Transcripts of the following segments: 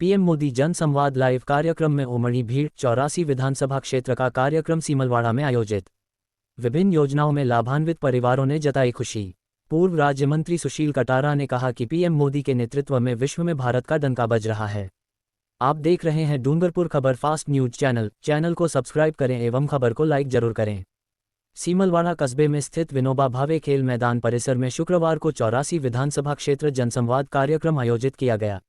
PM Modi जन संवाद live कार्यक्रम में उमड़ी भीड़। 84 विधानसभा क्षेत्र का कार्यक्रम सीमलवाड़ा में आयोजित। विभिन्न योजनाओं में लाभान्वित परिवारों ने जताई खुशी। पूर्व राज्य मंत्री सुशील कटारा ने कहा कि पीएम मोदी के नेतृत्व में विश्व में भारत का डंका बज रहा है। आप देख रहे हैं डूंगरपुर खबर फास्ट न्यूज चैनल को सब्सक्राइब करें एवं खबर को लाइक जरूर करें। सीमलवाड़ा कस्बे में स्थित विनोबा भावे खेल मैदान परिसर में शुक्रवार को 84 विधानसभा क्षेत्र जनसंवाद कार्यक्रम आयोजित किया गया।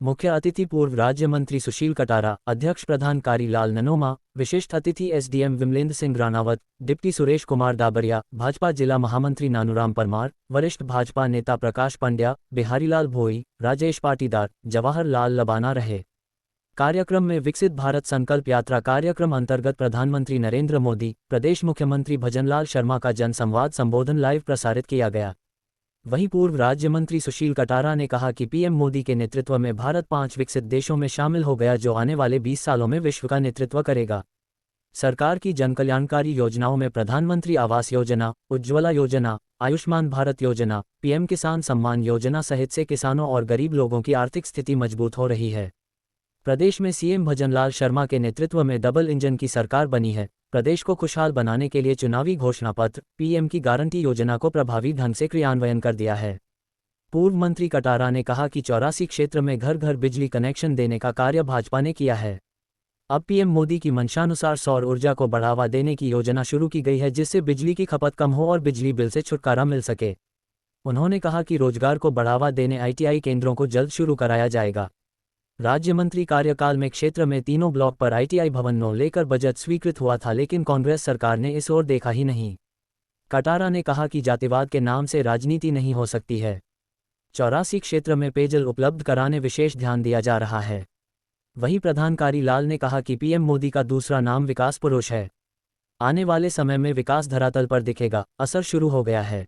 मुख्य अतिथि पूर्व राज्य मंत्री सुशील कटारा, अध्यक्ष प्रधान कारीलाल ननोमा, विशिष्ट अतिथि एसडीएम विमलेंद्र सिंह राणावत, डिप्टी सुरेश कुमार दाबरिया, भाजपा जिला महामंत्री नानूराम परमार, वरिष्ठ भाजपा नेता प्रकाश पंड्या, बिहारीलाल भोई, राजेश पाटीदार, जवाहर लाल लबाना रहे। कार्यक्रम में विकसित भारत संकल्प यात्रा कार्यक्रम अंतर्गत प्रधानमंत्री नरेंद्र मोदी, प्रदेश मुख्यमंत्री भजनलाल शर्मा का जनसंवाद संबोधन लाइव प्रसारित किया गया। वहीं पूर्व राज्य मंत्री सुशील कटारा ने कहा कि पीएम मोदी के नेतृत्व में भारत 5 विकसित देशों में शामिल हो गया जो आने वाले 20 सालों में विश्व का नेतृत्व करेगा। सरकार की जनकल्याणकारी योजनाओं में प्रधानमंत्री आवास योजना, उज्ज्वला योजना, आयुष्मान भारत योजना, पीएम किसान सम्मान योजना सहित से किसानों और गरीब लोगों की आर्थिक स्थिति मजबूत हो रही है। प्रदेश में सीएम भजनलाल शर्मा के नेतृत्व में डबल इंजन की सरकार बनी है। प्रदेश को खुशहाल बनाने के लिए चुनावी घोषणा पत्र, पीएम की गारंटी योजना को प्रभावी ढंग से क्रियान्वयन कर दिया है। पूर्व मंत्री कटारा ने कहा कि 84 क्षेत्र में घर घर बिजली कनेक्शन देने का कार्य भाजपा ने किया है। अब पीएम मोदी की मंशानुसार सौर ऊर्जा को बढ़ावा देने की योजना शुरू की गई है जिससे बिजली की खपत कम हो और बिजली बिल से छुटकारा मिल सके। उन्होंने कहा कि रोजगार को बढ़ावा देने आईटीआई केंद्रों को जल्द शुरू कराया जाएगा। राज्य मंत्री कार्यकाल में क्षेत्र में तीनों ब्लॉक पर आईटीआई भवनों लेकर बजट स्वीकृत हुआ था लेकिन कांग्रेस सरकार ने इस ओर देखा ही नहीं। कटारा ने कहा कि जातिवाद के नाम से राजनीति नहीं हो सकती है। 84 क्षेत्र में पेयजल उपलब्ध कराने विशेष ध्यान दिया जा रहा है। वहीं प्रधान कारीलाल ने कहा कि पीएम मोदी का दूसरा नाम विकास पुरुष है। आने वाले समय में विकास धरातल पर दिखेगा, असर शुरू हो गया है।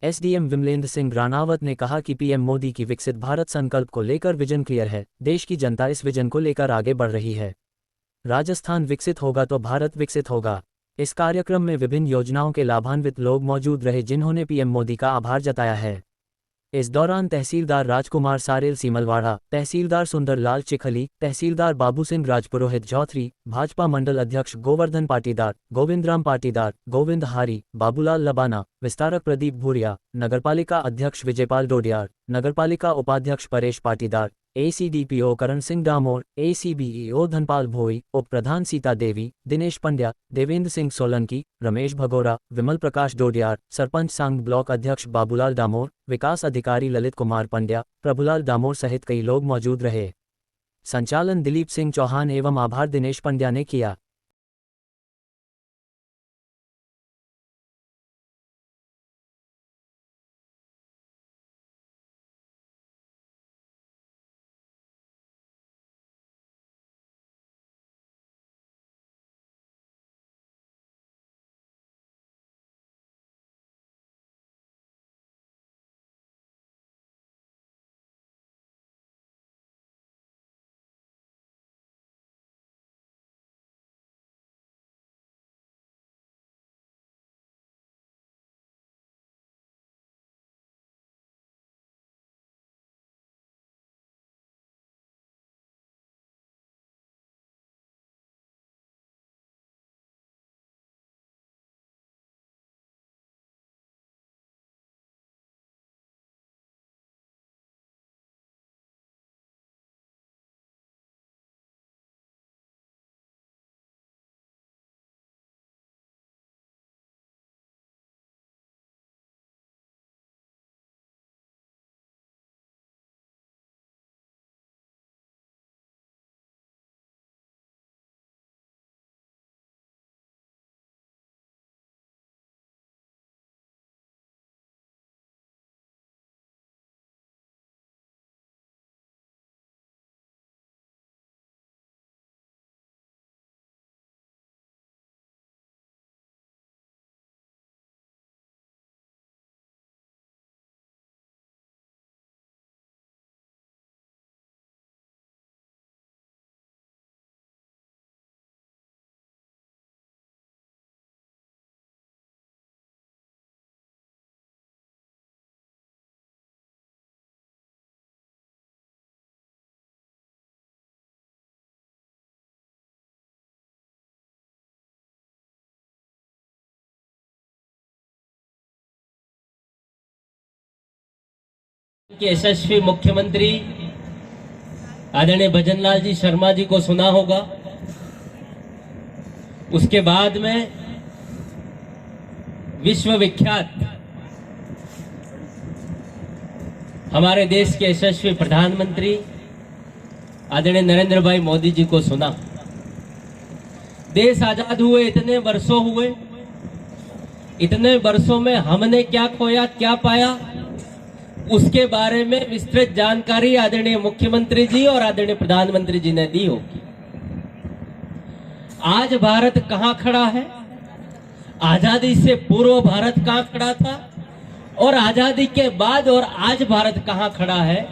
एसडीएम विमलेंद्र सिंह राणावत ने कहा कि पीएम मोदी की विकसित भारत संकल्प को लेकर विजन क्लियर है। देश की जनता इस विजन को लेकर आगे बढ़ रही है। राजस्थान विकसित होगा तो भारत विकसित होगा। इस कार्यक्रम में विभिन्न योजनाओं के लाभान्वित लोग मौजूद रहे जिन्होंने पीएम मोदी का आभार जताया है। इस दौरान तहसीलदार राजकुमार सारेल सीमलवाड़ा, तहसीलदार सुंदरलाल चिखली, तहसीलदार बाबू सिंह राजपुरोहित चौधरी, भाजपा मंडल अध्यक्ष गोवर्धन पाटीदार, गोविंदराम पाटीदार, गोविंद हारी, बाबूलाल लबाना, विस्तारक प्रदीप भूरिया, नगरपालिका अध्यक्ष विजयपाल डोडियार, नगरपालिका उपाध्यक्ष परेश पाटीदार, एसीडीपीओ करण सिंह डामोर, एसीबीईओ धनपाल भोई, उप प्रधान सीता देवी, दिनेश पंड्या, देवेंद्र सिंह सोलंकी, रमेश भगोरा, विमल प्रकाश डोडियार, सरपंच सांग ब्लॉक अध्यक्ष बाबूलाल डामोर, विकास अधिकारी ललित कुमार पंड्या, प्रभुलाल डामोर सहित कई लोग मौजूद रहे। संचालन दिलीप सिंह चौहान एवं आभार दिनेश पंड्या ने किया। के यशस्वी मुख्यमंत्री आदरणीय भजनलाल जी शर्मा जी को सुना होगा। उसके बाद में विश्वविख्यात हमारे देश के यशस्वी प्रधानमंत्री आदरणीय नरेंद्र भाई मोदी जी को सुना। देश आजाद हुए इतने वर्षों हुए, इतने वर्षों में हमने क्या खोया क्या पाया, उसके बारे में विस्तृत जानकारी आदरणीय मुख्यमंत्री जी और आदरणीय प्रधानमंत्री जी ने दी होगी। आज भारत कहां खड़ा है, आजादी से पूर्व भारत कहां खड़ा था और आजादी के बाद और आज भारत कहां खड़ा है,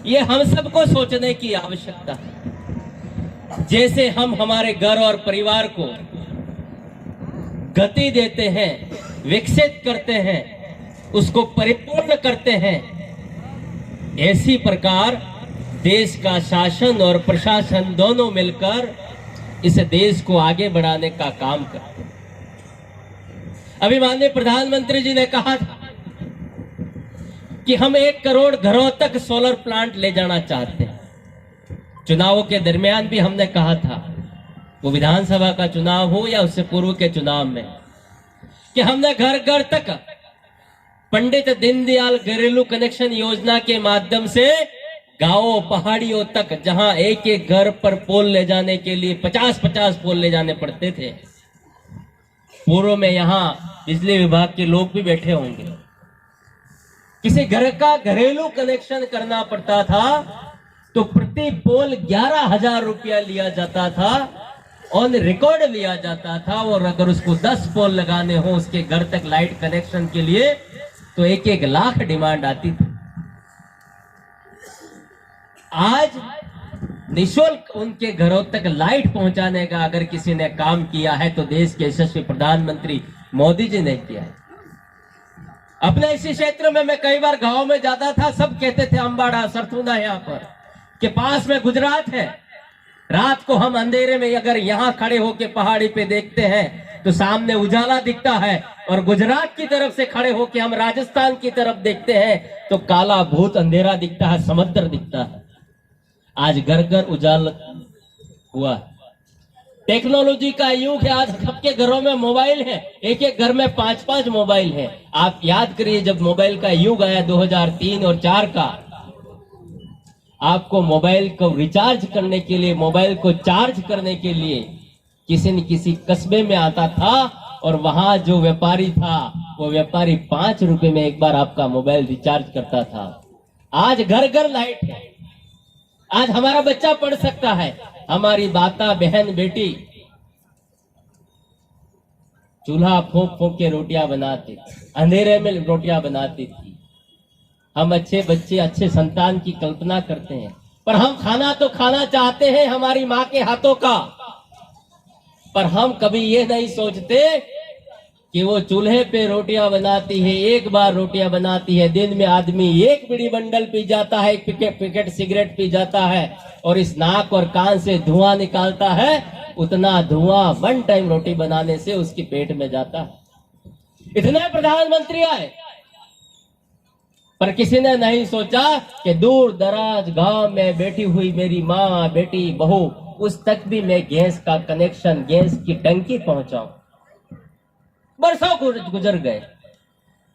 ये हम सबको सोचने की आवश्यकता है। जैसे हम हमारे घर और परिवार को गति देते हैं, विकसित करते हैं, उसको परिपूर्ण करते हैं, ऐसी प्रकार देश का शासन और प्रशासन दोनों मिलकर इस देश को आगे बढ़ाने का काम करते हैं। अभी माननीय प्रधानमंत्री जी ने कहा था कि हम 1 करोड़ घरों तक सोलर प्लांट ले जाना चाहते हैं। चुनावों के दरमियान भी हमने कहा था, वो विधानसभा का चुनाव हो या उससे पूर्व के चुनाव में, कि हमने घर घर तक पंडित दीनदयाल घरेलू कनेक्शन योजना के माध्यम से गांवों पहाड़ियों तक, जहां एक एक घर पर पोल ले जाने के लिए 50-50 पोल ले जाने पड़ते थे। पूर्व में यहां बिजली विभाग के लोग भी बैठे होंगे। किसी घर का घरेलू कनेक्शन करना पड़ता था तो प्रति पोल 11,000 रुपया लिया जाता था, ऑन रिकॉर्ड लिया जाता था। और अगर उसको 10 पोल लगाने हो उसके घर तक लाइट कनेक्शन के लिए तो 1-1 लाख डिमांड आती थी। आज निःशुल्क उनके घरों तक लाइट पहुंचाने का अगर किसी ने काम किया है तो देश के यशस्वी प्रधानमंत्री मोदी जी ने किया है। अपने इसी क्षेत्र में मैं कई बार गांव में जाता था, सब कहते थे अंबाड़ा सरथुना यहाँ पर के पास में गुजरात है। रात को हम अंधेरे में अगर यहाँ खड़े होके पहाड़ी पे देखते हैं तो सामने उजाला दिखता है, और गुजरात की तरफ से खड़े होके हम राजस्थान की तरफ देखते हैं तो काला भूत अंधेरा दिखता है, समुद्र दिखता है। आज घर घर उजाला हुआ। टेक्नोलॉजी का युग है। आज सबके घरों में मोबाइल है, एक एक घर में 5-5 मोबाइल है। आप याद करिए जब मोबाइल का युग आया 2003 और 4 का, आपको मोबाइल को रिचार्ज करने के लिए, मोबाइल को चार्ज करने के लिए किसी न किसी कस्बे में आता था, और वहां जो व्यापारी था वो व्यापारी 5 रुपए में एक बार आपका मोबाइल रिचार्ज करता था। आज घर घर लाइट है। आज हमारा बच्चा पढ़ सकता है, हमारी माता बहन बेटी चूल्हा फूंक फूंक के रोटियां बनाती, अंधेरे में रोटियां बनाती थी। हम अच्छे बच्चे, अच्छे संतान की कल्पना करते हैं, पर हम खाना तो खाना चाहते हैं हमारी माँ के हाथों का, पर हम कभी ये नहीं सोचते कि वो चूल्हे पे रोटियां बनाती है, एक बार रोटियां बनाती है, दिन में आदमी 1 बीड़ी बंडल पी जाता है, 1 पैकेट सिगरेट पी जाता है, और इस नाक और कान से धुआं निकालता है। उतना धुआं 1 टाइम रोटी बनाने से उसके पेट में जाता है। इतने प्रधानमंत्री आए, पर किसी ने नहीं सोचा कि दूर दराज गांव में बैठी हुई मेरी माँ, बेटी, बहू, उस तक भी मैं गैस का कनेक्शन, गैस की टंकी पहुंचाऊं। बरसों गुजर गए।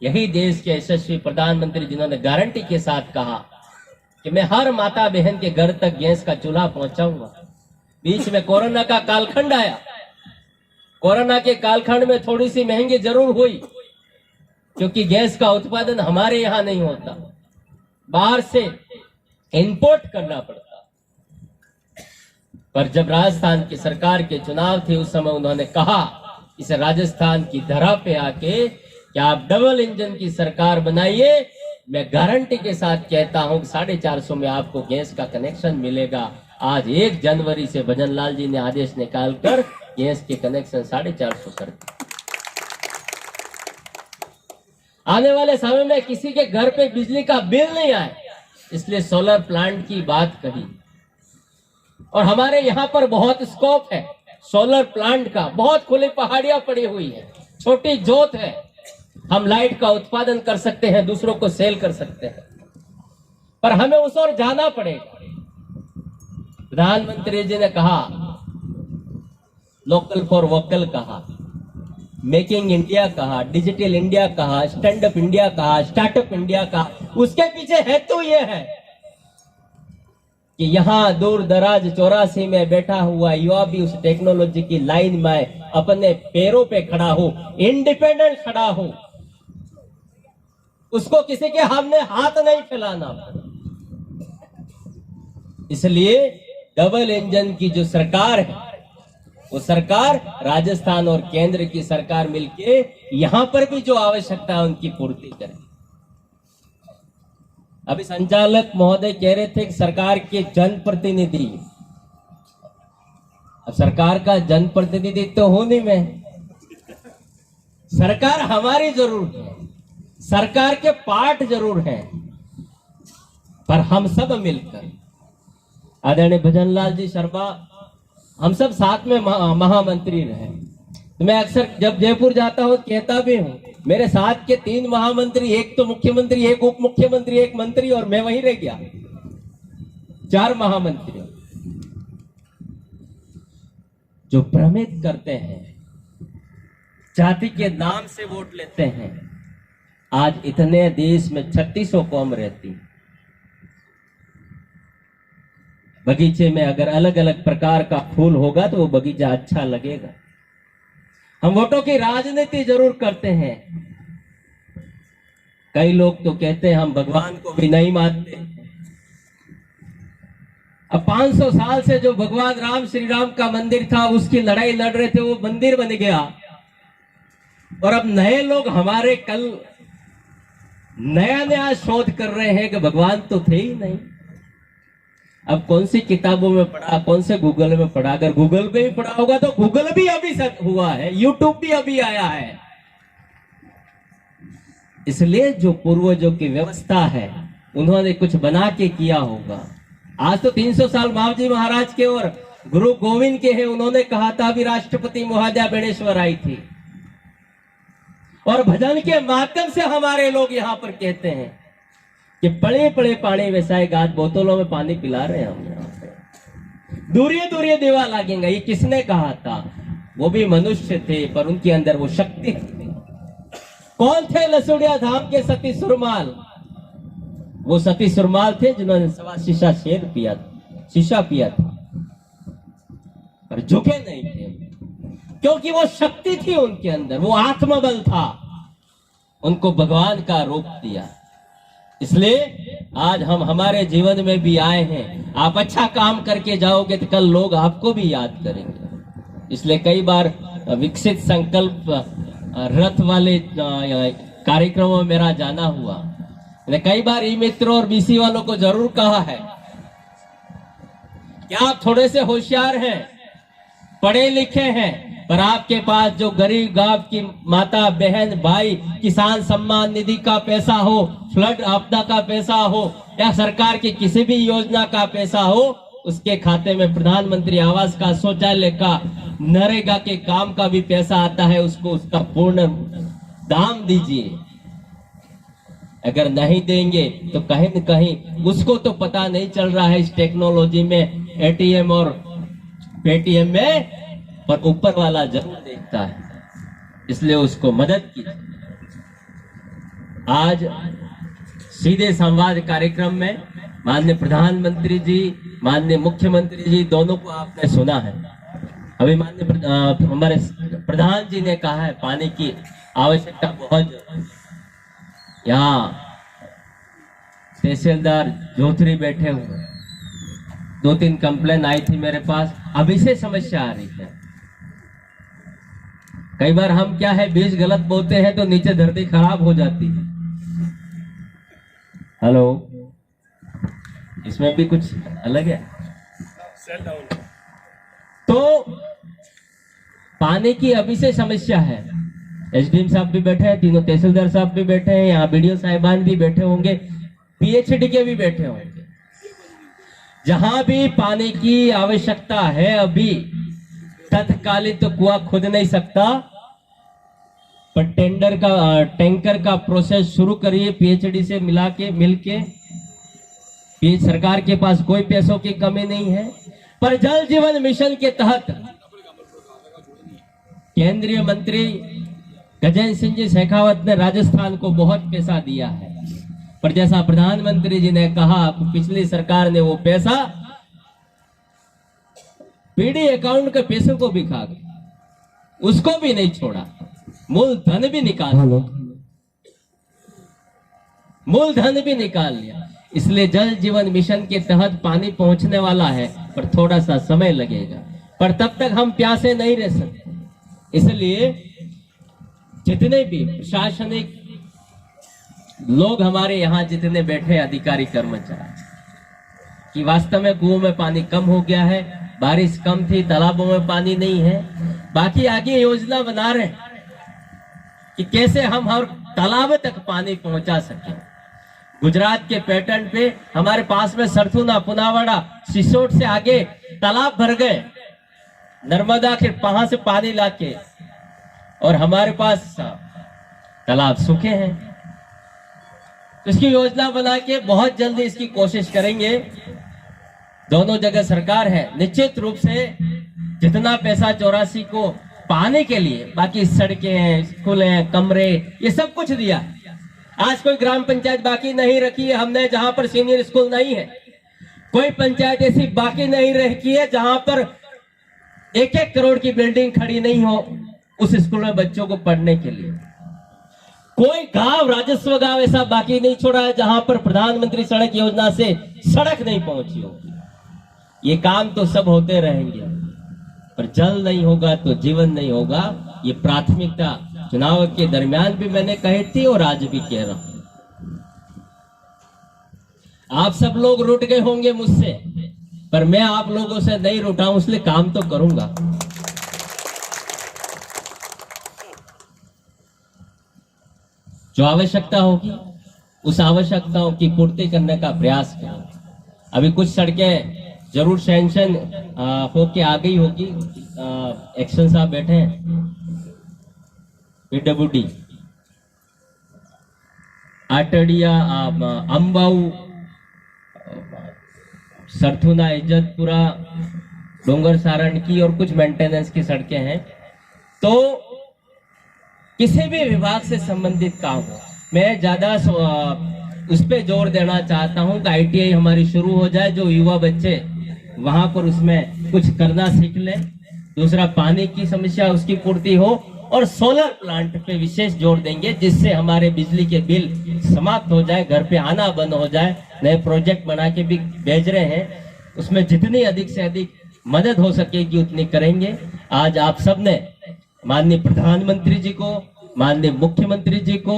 यही देश के यशस्वी प्रधानमंत्री जिन्होंने गारंटी के साथ कहा कि मैं हर माता बहन के घर तक गैस का चूल्हा पहुंचाऊंगा। बीच में कोरोना का कालखंड आया। कोरोना के कालखंड में थोड़ी सी महंगी जरूर हुई, क्योंकि गैस का उत्पादन हमारे यहां नहीं होता, बाहर से इंपोर्ट करना पड़ता। पर जब राजस्थान की सरकार के चुनाव थे उस समय उन्होंने कहा इस राजस्थान की धरा पे आके कि आप डबल इंजन की सरकार बनाइए। मैं गारंटी के साथ कहता हूं कि 450 में आपको गैस का कनेक्शन मिलेगा। आज 1 जनवरी से भजनलाल जी ने आदेश निकालकर गैस के कनेक्शन 450 कर दिए। आने वाले समय में किसी के घर पे बिजली का बिल नहीं आए, इसलिए सोलर प्लांट की बात कही। और हमारे यहाँ पर बहुत स्कोप है सोलर प्लांट का, बहुत खुली पहाड़ियां पड़ी हुई है, छोटी जोत है, हम लाइट का उत्पादन कर सकते हैं, दूसरों को सेल कर सकते हैं। पर हमें उस ओर जाना पड़ेगा। प्रधानमंत्री जी ने कहा, लोकल फॉर वोकल कहा, मेकिंग इंडिया कहा, डिजिटल इंडिया कहा, स्टैंड अप इंडिया कहा, स्टार्टअप इंडिया कहा। उसके पीछे हेतु ये है कि यहां दूर दराज 84 में बैठा हुआ युवा भी उस टेक्नोलॉजी की लाइन में अपने पैरों पे खड़ा हो, इंडिपेंडेंट खड़ा हो, उसको किसी के सामने हाथ नहीं फैलाना। इसलिए डबल इंजन की जो सरकार है, वो सरकार राजस्थान और केंद्र की सरकार मिलके यहां पर भी जो आवश्यकता है उनकी पूर्ति करे। अभी संचालक महोदय कह रहे थे कि सरकार के जनप्रतिनिधि, अब सरकार का जनप्रतिनिधि तो हूं नहीं मैं, सरकार हमारी जरूर है, सरकार के पार्ट जरूर है, पर हम सब मिलकर, आदरणीय भजनलाल जी शर्मा, हम सब साथ में महामंत्री रहे। तो मैं अक्सर जब जयपुर जाता हूं कहता भी हूं, मेरे साथ के 3 महामंत्री, एक तो मुख्यमंत्री, एक उप मुख्यमंत्री, एक मंत्री, और मैं वहीं रह गया, 4 महामंत्री जो भ्रमित करते हैं, जाति के नाम से वोट लेते हैं। आज इतने देश में 3600 कौम रहती, बगीचे में अगर अलग अलग प्रकार का फूल होगा तो वो बगीचा अच्छा लगेगा। हम वोटों की राजनीति जरूर करते हैं। कई लोग तो कहते हैं हम भगवान को भी नहीं मानते। अब 500 साल से जो भगवान राम, श्री राम का मंदिर था, उसकी लड़ाई लड़ रहे थे, वो मंदिर बन गया। और अब नए लोग हमारे कल नया नया शोध कर रहे हैं कि भगवान तो थे ही नहीं। अब कौन सी किताबों में पढ़ा, कौन से गूगल में पढ़ा? अगर गूगल पे भी पढ़ा होगा तो गूगल भी अभी हुआ है, यूट्यूब भी अभी आया है। इसलिए जो पूर्वजों की व्यवस्था है उन्होंने कुछ बना के किया होगा। आज तो 300 साल मावजी महाराज के और गुरु गोविंद के हैं। उन्होंने कहा था अभी राष्ट्रपति मोहाजा बेणेश्वर आई थी, और भजन के माध्यम से हमारे लोग यहाँ पर कहते हैं कि पड़े पड़े पानी वैसाए गाज, बोतलों में पानी पिला रहे हैं हम यहाँ पे। दूरिये दूरिये देवा लागेंगे, ये किसने कहा था? वो भी मनुष्य थे, पर उनके अंदर वो शक्ति थी। कौन थे लसुड़िया धाम के सती सुरमाल? वो सती सुरमाल थे जिन्होंने 1.25 शीशा पिया था, पर झुके नहीं थे, क्योंकि वो शक्ति थी उनके अंदर, वो आत्मबल था, उनको भगवान का रूप दिया। इसलिए आज हम हमारे जीवन में भी आए हैं। आप अच्छा काम करके जाओगे तो कल लोग आपको भी याद करेंगे। इसलिए कई बार विकसित संकल्प रथ वाले कार्यक्रमों में मेरा जाना हुआ। मैंने कई बार ई मित्रों और बीसी वालों को जरूर कहा है कि आप थोड़े से होशियार हैं, पढ़े लिखे हैं, पर आपके पास जो गरीब गांव की माता बहन भाई किसान सम्मान निधि का पैसा हो, फ्लड आपदा का पैसा हो, या सरकार की किसी भी योजना का पैसा हो, उसके खाते में प्रधानमंत्री आवास का, शौचालय का, नरेगा के काम का भी पैसा आता है, उसको उसका पूर्ण दाम दीजिए। अगर नहीं देंगे तो कहीं न कहीं उसको तो पता नहीं चल रहा है इस टेक्नोलॉजी में, एटीएम और पेटीएम में, पर ऊपर वाला जरूर देखता है। इसलिए उसको मदद कीजिए। आज सीधे संवाद कार्यक्रम में माननीय प्रधानमंत्री जी, माननीय मुख्यमंत्री जी दोनों को आपने सुना है। अभी माननीय हमारे प्रधान जी ने कहा है पानी की आवश्यकता बहुत है। यहाँ तहसीलदार जोधरी बैठे हुए, 2-3 कंप्लेन आई थी मेरे पास, अभी से समस्या आ रही है। कई बार हम क्या है, बीज गलत बोते हैं तो नीचे धरती खराब हो जाती है। हेलो, इसमें भी कुछ अलग है। तो पानी की अभी से समस्या है। एसडीएम साहब भी बैठे हैं, तीनों तहसीलदार साहब भी बैठे हैं, यहाँ बीडीओ साहिबान भी बैठे होंगे, पीएचडी के भी बैठे होंगे। जहां भी पानी की आवश्यकता है, अभी तत्कालिक तो कुआं खुद नहीं सकता, पर टैंकर का प्रोसेस शुरू करिए, पीएचडी से मिलके सरकार के पास कोई पैसों की कमी नहीं है, पर जल जीवन मिशन के तहत केंद्रीय मंत्री गजेंद्र सिंह जी शेखावत ने राजस्थान को बहुत पैसा दिया है, पर जैसा प्रधानमंत्री जी ने कहा पिछली सरकार ने वो पैसा पीडी अकाउंट के पैसों को भी खा गई, उसको भी नहीं छोड़ा, मूलधन भी निकाल लिया। इसलिए जल जीवन मिशन के तहत पानी पहुंचने वाला है, पर थोड़ा सा समय लगेगा, पर तब तक हम प्यासे नहीं रह सकते। इसलिए जितने भी प्रशासनिक लोग हमारे यहाँ जितने बैठे अधिकारी कर्मचारी कि वास्तव में कुओं में पानी कम हो गया है, बारिश कम थी, तालाबों में पानी नहीं है, बाकी आगे योजना बना रहे कि कैसे हम हर तालाब तक पानी पहुंचा सकें। गुजरात के पैटर्न पे हमारे पास में सरथुना, पुनावाड़ा, सिसोट से आगे तालाब भर गए, नर्मदा के वहां से पानी लाके, और हमारे पास तालाब सूखे हैं। तो इसकी योजना बना के बहुत जल्दी इसकी कोशिश करेंगे। दोनों जगह सरकार है, निश्चित रूप से जितना पैसा 84 को पाने के लिए, बाकी सड़कें हैं, स्कूल हैं, कमरे, ये सब कुछ दिया। आज कोई ग्राम पंचायत बाकी नहीं रखी है हमने जहां पर सीनियर स्कूल नहीं है, कोई पंचायत ऐसी बाकी नहीं रखी है जहां पर 1-1 करोड़ की बिल्डिंग खड़ी नहीं हो उस स्कूल में बच्चों को पढ़ने के लिए। कोई गांव, राजस्व गांव ऐसा बाकी नहीं छोड़ा है जहां पर प्रधानमंत्री सड़क योजना से सड़क नहीं पहुंची होगी। ये काम तो सब होते रहेंगे, पर जल नहीं होगा तो जीवन नहीं होगा। ये प्राथमिकता चुनाव के दरमियान भी मैंने कही थी और आज भी कह रहा हूं। आप सब लोग रूठ गए होंगे मुझसे, पर मैं आप लोगों से नहीं रूठा हूं, इसलिए काम तो करूंगा। जो आवश्यकता होगी उस आवश्यकताओं की पूर्ति करने का प्रयास करें। अभी कुछ सड़कें जरूर सैंक्शन होके आ गई होगी। एक्शन साहब बैठे हैं, पीडब्ल्यूडी, आटड़िया, अंबाऊ, सरथुना, इज्जतपुरा, डोंगर सारण की और कुछ मेंटेनेंस की सड़कें हैं। तो किसी भी विभाग से संबंधित काम हो, मैं ज्यादा उस पे जोर देना चाहता हूं कि ITI हमारी शुरू हो जाए, जो युवा बच्चे वहां पर उसमें कुछ करना सीख लें। दूसरा, पानी की समस्या उसकी पूर्ति हो, और सोलर प्लांट पे विशेष जोर देंगे जिससे हमारे बिजली के बिल समाप्त हो जाए, घर पे आना बंद हो जाए। नए प्रोजेक्ट बना के भी भेज रहे हैं, उसमें जितनी अधिक से अधिक मदद हो सकेगी उतनी करेंगे। आज आप सबने माननीय प्रधानमंत्री जी को, माननीय मुख्यमंत्री जी को,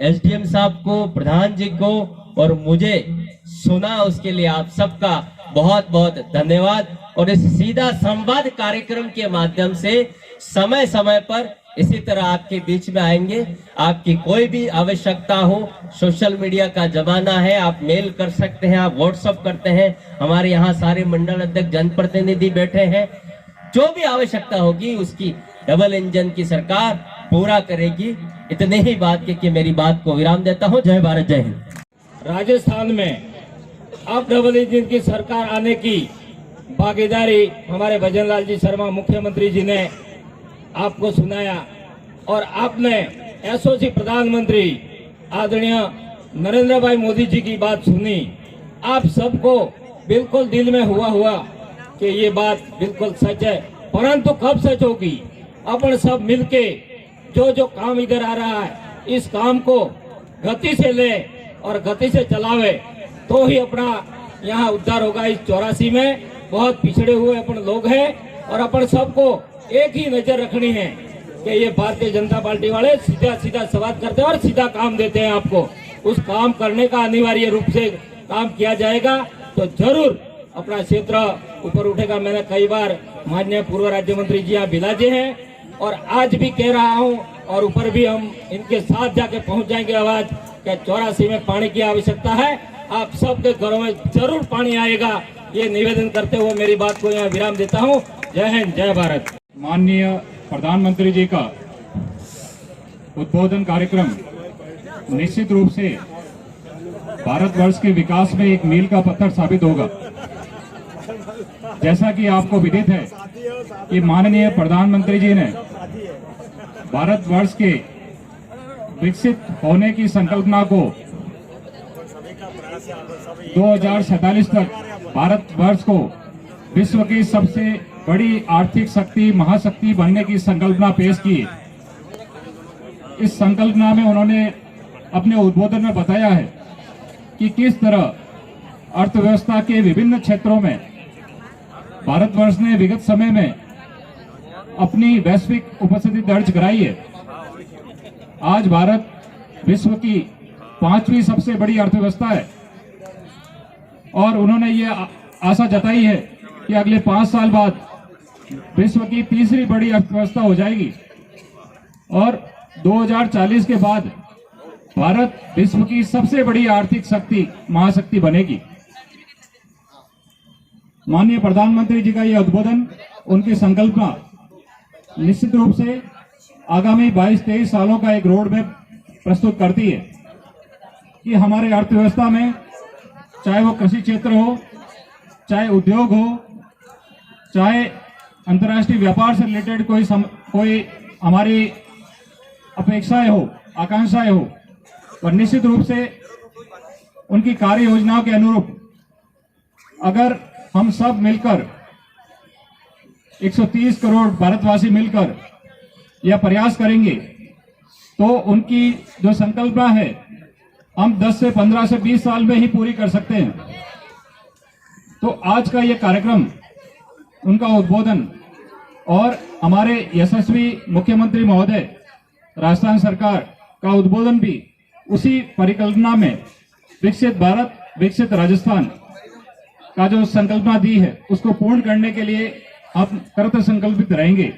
SDM साहब को, प्रधान जी को और मुझे सुना, उसके लिए आप सबका बहुत बहुत धन्यवाद। और इस सीधा संवाद कार्यक्रम के माध्यम से समय समय पर इसी तरह आपके बीच में आएंगे। आपकी कोई भी आवश्यकता हो, सोशल मीडिया का जमाना है, आप मेल कर सकते हैं, आप व्हाट्सएप करते हैं। हमारे यहाँ सारे मंडल अध्यक्ष, जनप्रतिनिधि बैठे हैं। जो भी आवश्यकता होगी उसकी डबल इंजन की सरकार पूरा करेगी। इतने ही बात के मेरी बात को विराम देता हूँ। जय भारत, जय हिंद। राजस्थान में अब डबल इंजन की सरकार आने की भागीदारी हमारे भजन लाल जी शर्मा मुख्यमंत्री जी ने आपको सुनाया, और आपने एसओसी प्रधानमंत्री आदरणीय नरेंद्र भाई मोदी जी की बात सुनी। आप सबको बिल्कुल दिल में हुआ कि ये बात बिल्कुल सच है, परंतु कब सच होगी? अपन सब मिलके जो काम इधर आ रहा है, इस काम को गति से ले और गति से चलावे, तो ही अपना यहाँ उद्धार होगा। इस 84 में बहुत पिछड़े हुए अपन लोग हैं, और अपन सबको एक ही नजर रखनी है कि ये भारतीय जनता पार्टी वाले सीधा सवाल करते हैं और सीधा काम देते हैं आपको। उस काम करने का अनिवार्य रूप से काम किया जाएगा तो जरूर अपना क्षेत्र ऊपर उठेगा। मैंने कई बार माननीय पूर्व राज्य मंत्री जी यहाँ बिलाजे हैं, और आज भी कह रहा हूँ, और ऊपर भी हम इनके साथ जाके पहुंच जाएंगे आवाज कि 84 में पानी की आवश्यकता है। आप सबके घरों में जरूर पानी आएगा, ये निवेदन करते हुए मेरी बात को यहाँ विराम देता हूँ। जय हिंद, जय भारत। माननीय प्रधानमंत्री जी का उद्बोधन कार्यक्रम निश्चित रूप से भारतवर्ष के विकास में एक मील का पत्थर साबित होगा। जैसा कि आपको विदित है कि माननीय प्रधानमंत्री जी ने भारतवर्ष के विकसित होने की संकल्पना को 2047 तक भारतवर्ष को विश्व की सबसे बड़ी आर्थिक शक्ति महाशक्ति बनने की संकल्पना पेश की। इस संकल्पना में उन्होंने अपने उद्बोधन में बताया है कि किस तरह अर्थव्यवस्था के विभिन्न क्षेत्रों में भारतवर्ष ने विगत समय में अपनी वैश्विक उपस्थिति दर्ज कराई है। आज भारत विश्व की 5वीं सबसे बड़ी अर्थव्यवस्था है और उन्होंने ये आशा जताई है कि अगले 5 साल बाद विश्व की 3री बड़ी अर्थव्यवस्था हो जाएगी और 2040 के बाद भारत विश्व की सबसे बड़ी आर्थिक शक्ति महाशक्ति बनेगी। माननीय प्रधानमंत्री जी का यह उद्बोधन, उनकी संकल्पना निश्चित रूप से आगामी 22-23 सालों का एक रोड मैप प्रस्तुत करती है कि हमारे अर्थव्यवस्था में चाहे वो कृषि क्षेत्र हो, चाहे उद्योग हो, चाहे अंतर्राष्ट्रीय व्यापार से रिलेटेड कोई हमारी अपेक्षाएं हो, आकांक्षाएं हो, और निश्चित रूप से उनकी कार्य योजनाओं के अनुरूप अगर हम सब मिलकर 130 करोड़ भारतवासी मिलकर यह प्रयास करेंगे तो उनकी जो संकल्पना है हम 10 से 15 से 20 साल में ही पूरी कर सकते हैं। तो आज का यह कार्यक्रम, उनका उद्बोधन और हमारे यशस्वी मुख्यमंत्री महोदय राजस्थान सरकार का उद्बोधन भी उसी परिकल्पना में विकसित भारत विकसित राजस्थान का जो संकल्पना दी है उसको पूर्ण करने के लिए आप कृत संकल्पित रहेंगे।